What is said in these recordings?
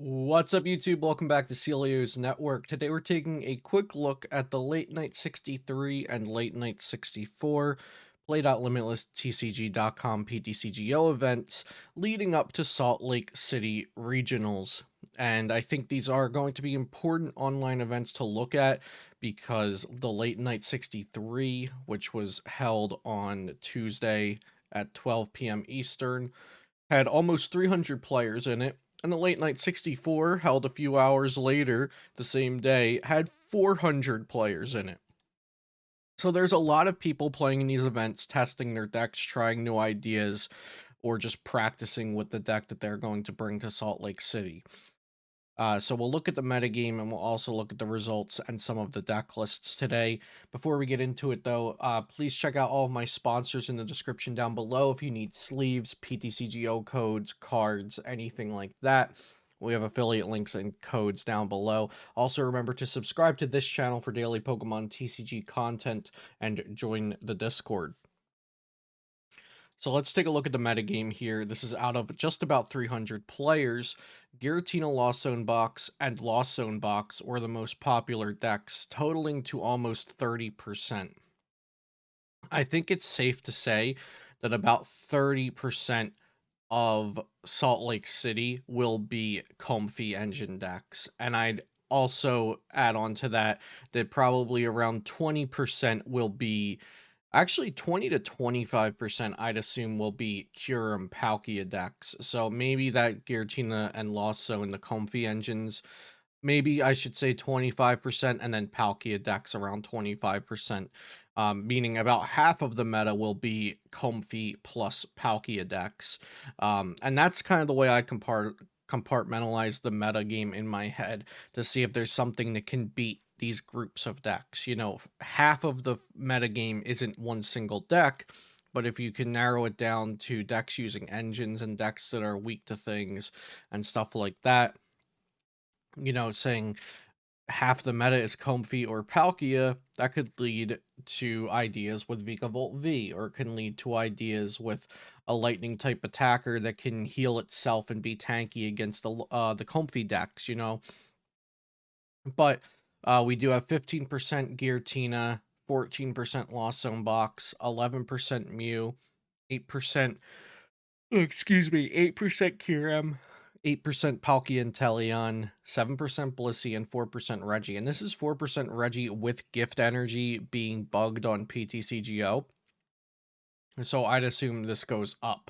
What's up, YouTube? Welcome back to Celio's Network. Today we're taking a quick look at the Late Night 63 and Late Night 64 Play.Limitless TCG.com PTCGO events leading up to Salt Lake City Regionals. And I think these are going to be important online events to look at because the Late Night 63, which was held on Tuesday at 12 p.m. Eastern, had almost 300 players in it, and the Late Night 64, held a few hours later the same day, had 400 players in it. So there's a lot of people playing in these events, testing their decks, trying new ideas, or just practicing with the deck that they're going to bring to Salt Lake City. So we'll look at the metagame and we'll also look at the results and some of the deck lists today. Before we get into it though, please check out all of my sponsors in the description down below if you need sleeves, PTCGO codes, cards, anything like that. We have affiliate links and codes down below. Also remember to subscribe to this channel for daily Pokemon TCG content and join the Discord. So let's take a look at the metagame here. This is out of just about 300 players. Giratina Lost Zone Box and Lost Zone Box were the most popular decks, totaling to almost 30%. I think it's safe to say that about 30% of Salt Lake City will be Comfy engine decks. And I'd also add on to that probably around 20% will be, actually 20 to 25% I'd assume, will be Kyurem Palkia decks. So maybe that Giratina and Lost Zone, the Comfy engines, maybe I should say 25%, and then Palkia decks around 25%, meaning about half of the meta will be Comfy plus Palkia decks. And that's kind of the way I compartmentalize the meta game in my head to see if there's something that can beat these groups of decks. You know, half of the meta game isn't one single deck, but if you can narrow it down to decks using engines and decks that are weak to things and stuff like that, you know, saying half the meta is Comfy or Palkia, that could lead to ideas with Vikavolt V, or it can lead to ideas with a lightning type attacker that can heal itself and be tanky against the Comfy decks, you know. But we do have 15% Giratina, 14% Lost Zone Box, 11% Mew, 8%, excuse me, 8% Kyurem, 8% Palkia and Teleon, 7% Blissey, and 4% Reggie. And this is 4% Reggie with gift energy being bugged on PTCGO. So I'd assume this goes up,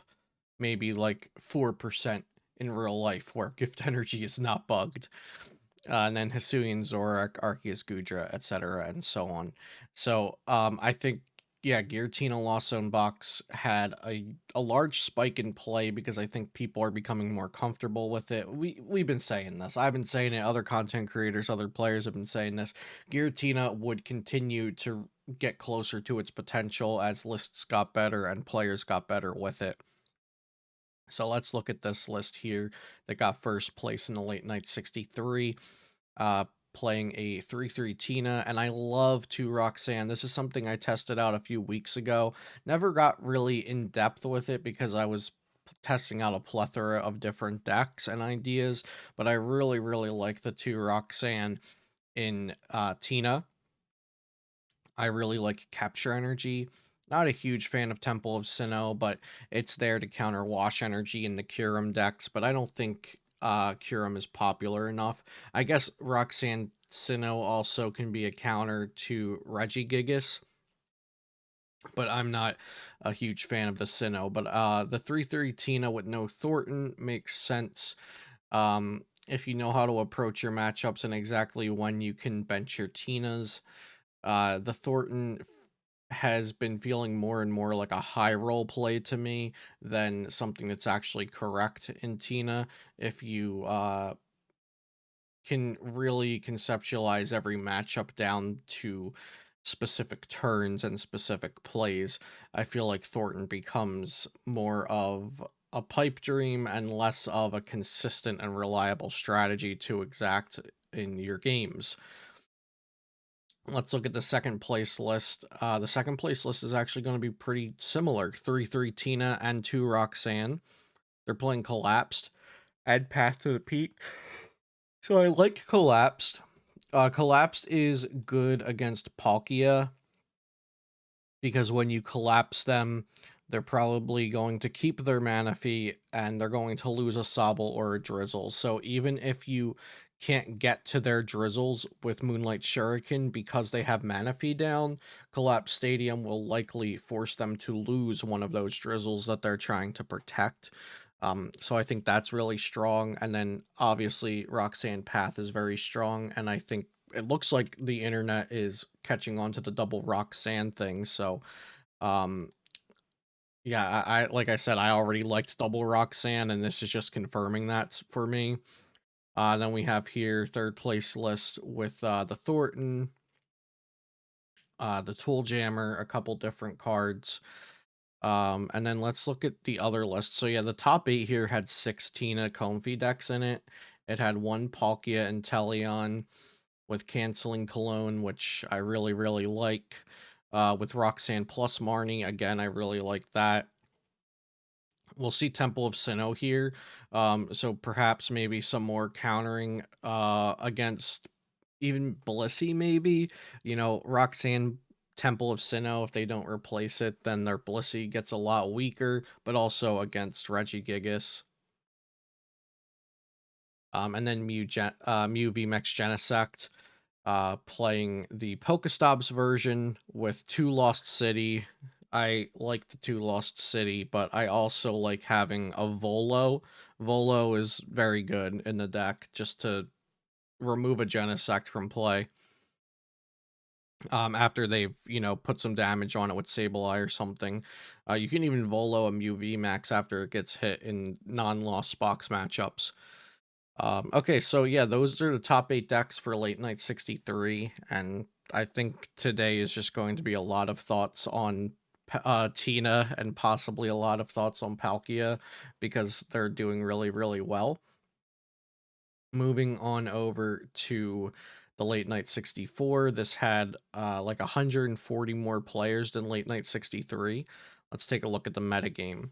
maybe like 4% in real life, where gift energy is not bugged. And then Hisuian Zorak, Arceus Gudra, etc., and so on. So I think, yeah, Giratina Lost Zone Box had a large spike in play because I think people are becoming more comfortable with it. We've been saying this. I've been saying it. Other content creators, other players have been saying this. Giratina would continue to get closer to its potential as lists got better and players got better with it. So let's look at this list here that got first place in the Late Night 63. Playing a 3-3 Tina, and I love 2 Roxanne. This is something I tested out a few weeks ago. Never got really in depth with it because I was testing out a plethora of different decks and ideas, but I really, really like the 2 Roxanne in Tina. I really like Capture Energy. Not a huge fan of Temple of Sinnoh, but it's there to counter Wash Energy in the Kyurem decks, but I don't think Kyurem is popular enough. I guess Roxanne Sinnoh also can be a counter to Regigigas, but I'm not a huge fan of the Sinnoh. But the 3-3 Tina with no Thornton makes sense. If you know how to approach your matchups and exactly when you can bench your Tinas. The Thornton has been feeling more and more like a high role play to me than something that's actually correct in Tina. If you can really conceptualize every matchup down to specific turns and specific plays, I feel like Thornton becomes more of a pipe dream and less of a consistent and reliable strategy to exact in your games. Let's look at the second place list. The second place list is actually going to be pretty similar. 3-3 Tina and 2 Roxanne. They're playing Collapsed and Path to the Peak. So I like Collapsed. Collapsed is good against Palkia because when you collapse them, they're probably going to keep their Manaphy and they're going to lose a Sobble or a Drizzle. So even if you can't get to their Drizzles with Moonlight Shuriken because they have Manaphy down, Collapse Stadium will likely force them to lose one of those Drizzles that they're trying to protect. So I think that's really strong. And then obviously Roxanne Path is very strong, and I think it looks like the internet is catching on to the double Roxanne thing. So, um, yeah, I like I said, I already liked double Roxanne, and this is just confirming that for me. Then we have here third place list with the Thornton, the Tool Jammer, a couple different cards. And then let's look at the other list. So yeah, the top 8 here had 6 Tina Comfy decks in it. It had 1 Palkia and Teleon with Canceling Cologne, which I really, really like. With Roxanne plus Marnie, again, I really like that. We'll see Temple of Sinnoh here. So perhaps maybe some more countering against even Blissey, maybe. You know, Roxanne Temple of Sinnoh, if they don't replace it, then their Blissey gets a lot weaker, but also against Regigigas. And then Mew VMAX Genesect, playing the Pokestops version with 2 Lost City. I like the 2 Lost City, but I also like having a Volo. Volo is very good in the deck just to remove a Genesect from play. After they've, put some damage on it with Sableye or something. You can even Volo a Mew VMAX after it gets hit in non-lost box matchups. Okay, so yeah, those are the top 8 decks for Late Night 63, and I think today is just going to be a lot of thoughts on Tina and possibly a lot of thoughts on Palkia because they're doing really, really well. Moving on over to the Late Night 64, this had like 140 more players than Late Night 63. Let's take a look at the metagame.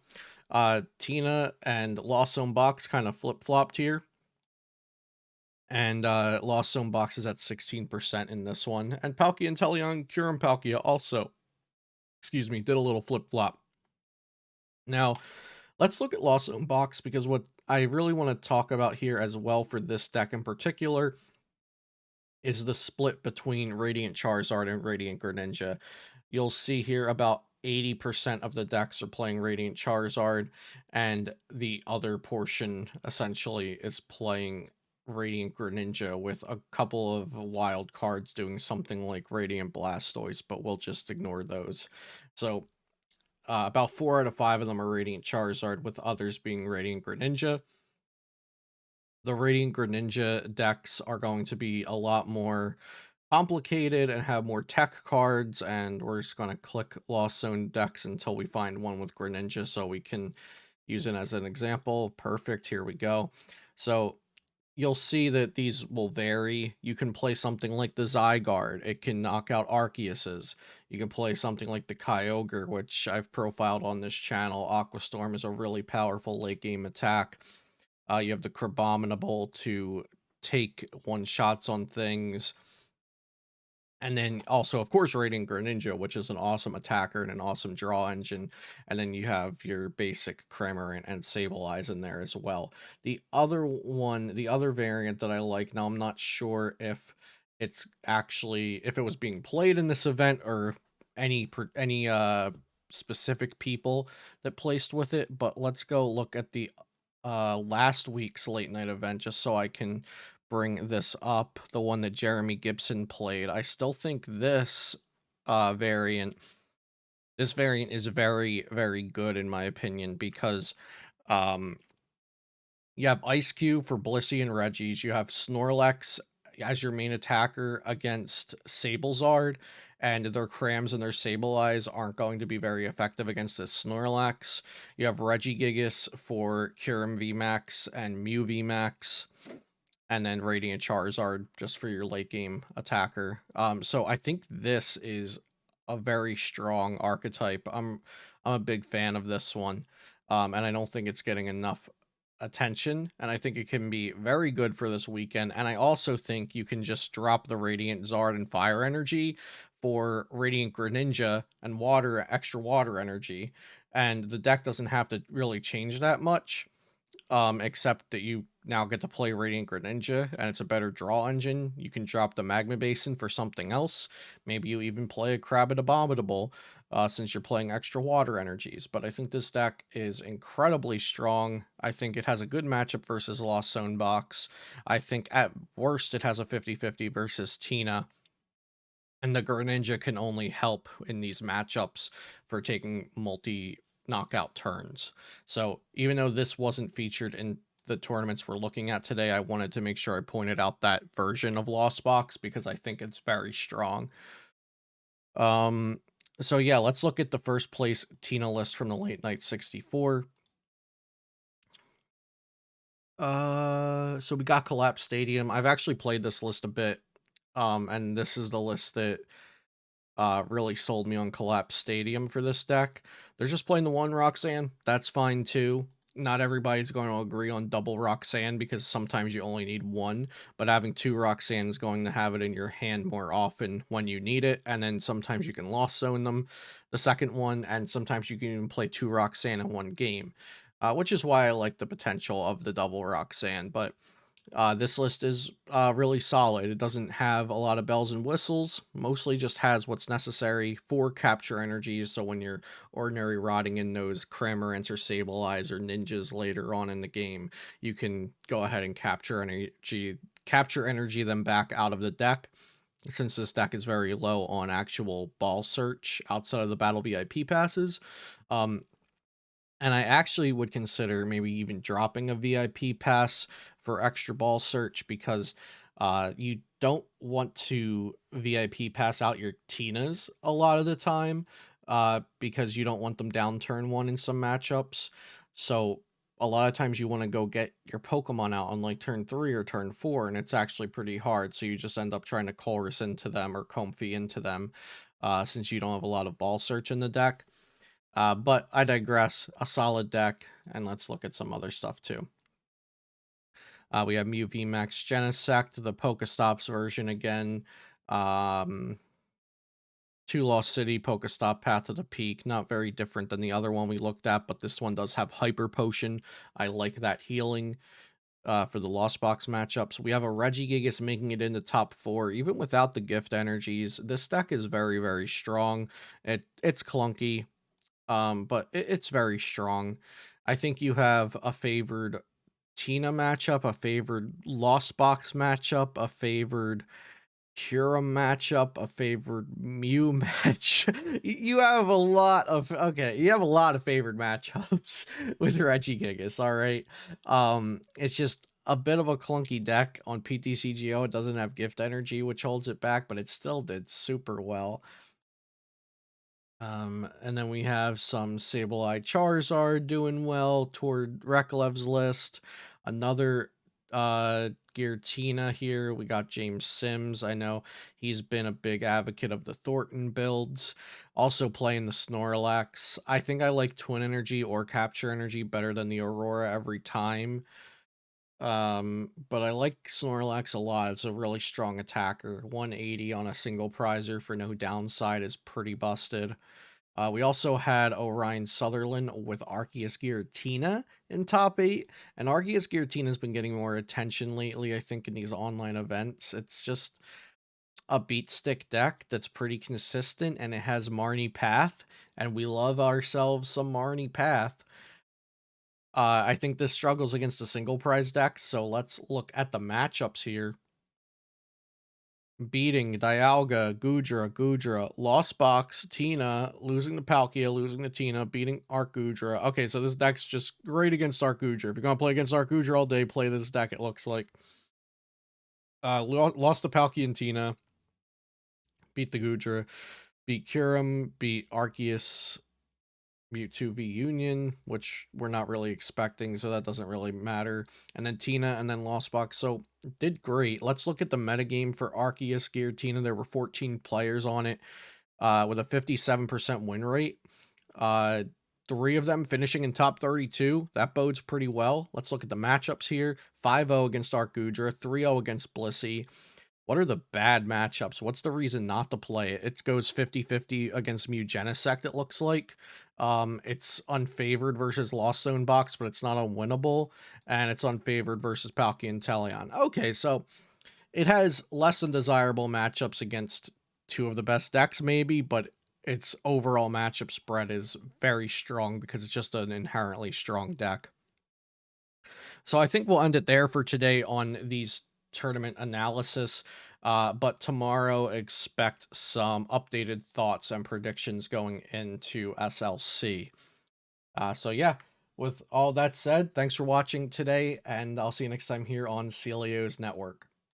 Tina and Lost Zone Box kind of flip-flopped here. And Lost Zone Box is at 16% in this one. And Palkia and Teleon, Kyurem Palkia also, excuse me, did a little flip-flop. Now, let's look at Lost Zone Box because what I really want to talk about here as well for this deck in particular is the split between Radiant Charizard and Radiant Greninja. You'll see here about 80% of the decks are playing Radiant Charizard, and the other portion essentially is playing Radiant Greninja with a couple of wild cards doing something like Radiant Blastoise, but we'll just ignore those. So about 4 out of 5 of them are Radiant Charizard, with others being Radiant Greninja. The Radiant Greninja decks are going to be a lot more complicated and have more tech cards, and we're just going to click Lost Zone decks until we find one with Greninja so we can use it as an example. Perfect, here we go. So you'll see that these will vary. You can play something like the Zygarde. It can knock out Arceuses. You can play something like the Kyogre, which I've profiled on this channel. Aqua Storm is a really powerful late game attack. You have the Crabominable to take one shots on things. And then also, of course, Radiant Greninja, which is an awesome attacker and an awesome draw engine. And then you have your basic Cramorant and Sableye in there as well. The other one, the other variant that I like, now I'm not sure if it's actually, if it was being played in this event or any specific people that placed with it, but let's go look at the last week's late night event just so I can bring this up, the one that Jeremy Gibson played. I still think variant this variant is very, very good in my opinion because um you have Ice Cube for Blissey and Regis, you have Snorlax as your main attacker against Sablezard, and their Crams and their Sableyes aren't going to be very effective against this Snorlax. You have Regigigas for Kyurem VMAX and Mew VMAX, and then Radiant Charizard just for your late game attacker. So I think this is a very strong archetype. I'm a big fan of this one, and I don't think it's getting enough attention, and I think it can be very good for this weekend. And I also think you can just drop the Radiant Zard and Fire Energy for Radiant Greninja and extra water energy, and the deck doesn't have to really change that much, except that you now get to play Radiant Greninja, and it's a better draw engine. You can drop the Magma Basin for something else. Maybe you even play a Crabit Abominable, since you're playing extra water energies. But I think this deck is incredibly strong. I think it has a good matchup versus Lost Zone Box. I think at worst it has a 50-50 versus Tina, and the Greninja can only help in these matchups for taking multi knockout turns. So even though this wasn't featured in the tournaments we're looking at today, I wanted to make sure I pointed out that version of Lost Box because I think it's very strong. Um, so yeah, let's look at the first place Tina list from the late night 64. So we got Collapse Stadium. I've actually played this list a bit. And this is the list that really sold me on Collapse Stadium for this deck. They're just playing the one Roxanne. That's fine too. Not everybody's going to agree on double Roxanne because sometimes you only need one, but having two Roxanne is going to have it in your hand more often when you need it, and then sometimes you can Lost Zone them, the second one, and sometimes you can even play two Roxanne in one game, which is why I like the potential of the double Roxanne, but this list is really solid. It doesn't have a lot of bells and whistles, mostly just has what's necessary for capture energies. So when you're ordinary rotting in those Cramorants or Sableyes or Ninjas later on in the game, you can go ahead and capture energy them back out of the deck. Since this deck is very low on actual ball search outside of the battle VIP passes, um, and I actually would consider maybe even dropping a VIP pass for extra ball search because you don't want to VIP pass out your Tinas a lot of the time because you don't want them down turn one in some matchups. So a lot of times you want to go get your Pokemon out on like turn 3 or turn 4, and it's actually pretty hard. So you just end up trying to Chorus into them or Comfy into them since you don't have a lot of ball search in the deck. But I digress. A solid deck, and let's look at some other stuff too. We have Mew VMAX Genesect, the Pokestops version again. Two Lost City, Pokestop, Path to the Peak. Not very different than the other one we looked at, but this one does have Hyper Potion. I like that healing for the Lost Box matchups. We have a Regigigas making it into top 4, even without the gift energies. This deck is very, very strong. It's clunky, but it's very strong. I think you have a favored Tina matchup, a favored Lost Box matchup, a favored Cura matchup, a favored Mew match. You have a lot of you have a lot of favored matchups with Regigigas, all right. It's just a bit of a clunky deck on PTCGO. It doesn't have gift energy, which holds it back, but it still did super well. And then we have some Sableye Charizard doing well toward Reklev's list. Another Giratina here. We got James Sims. I know he's been a big advocate of the Thornton builds. Also playing the Snorlax. I think I like Twin Energy or Capture Energy better than the Aurora every time. But I like Snorlax a lot. It's a really strong attacker. 180 on a single prizer for no downside is pretty busted. We also had Orion Sutherland with Arceus Giratina in top 8, and Arceus Giratina has been getting more attention lately, I think, in these online events. It's just a beat stick deck that's pretty consistent, and it has Marnie Path, and we love ourselves some Marnie Path. I think this struggles against a single prize deck, so let's look at the matchups here. Beating Dialga, Gudra, Lost Box, Tina, losing to Palkia, losing to Tina, beating Arcudra. Okay, so this deck's just great against Arcudra. If you're gonna play against Arcudra all day, play this deck, it looks like. Lost to Palkia and Tina, beat the Gudra, beat Kyurem, beat Arceus, Mewtwo v Union, which we're not really expecting, so that doesn't really matter. And then Tina, and then Lost Box. So did great. Let's look at the metagame for Arceus Giratina. There were 14 players on it, with a 57% win rate. 3 of them finishing in top 32. That bodes pretty well. Let's look at the matchups here. 5-0 against Arcudra, 3-0 against Blissey. What are the bad matchups? What's the reason not to play it? It goes 50-50 against Mugenisect, it looks like. It's unfavored versus Lost Zone Box, but it's not unwinnable. And it's unfavored versus Palkia and Teleon. Okay, so it has less than desirable matchups against 2 of the best decks, maybe, but its overall matchup spread is very strong because it's just an inherently strong deck. So I think we'll end it there for today on these tournament analysis. But tomorrow, expect some updated thoughts and predictions going into SLC. So yeah, with all that said, thanks for watching today, and I'll see you next time here on Celio's Network.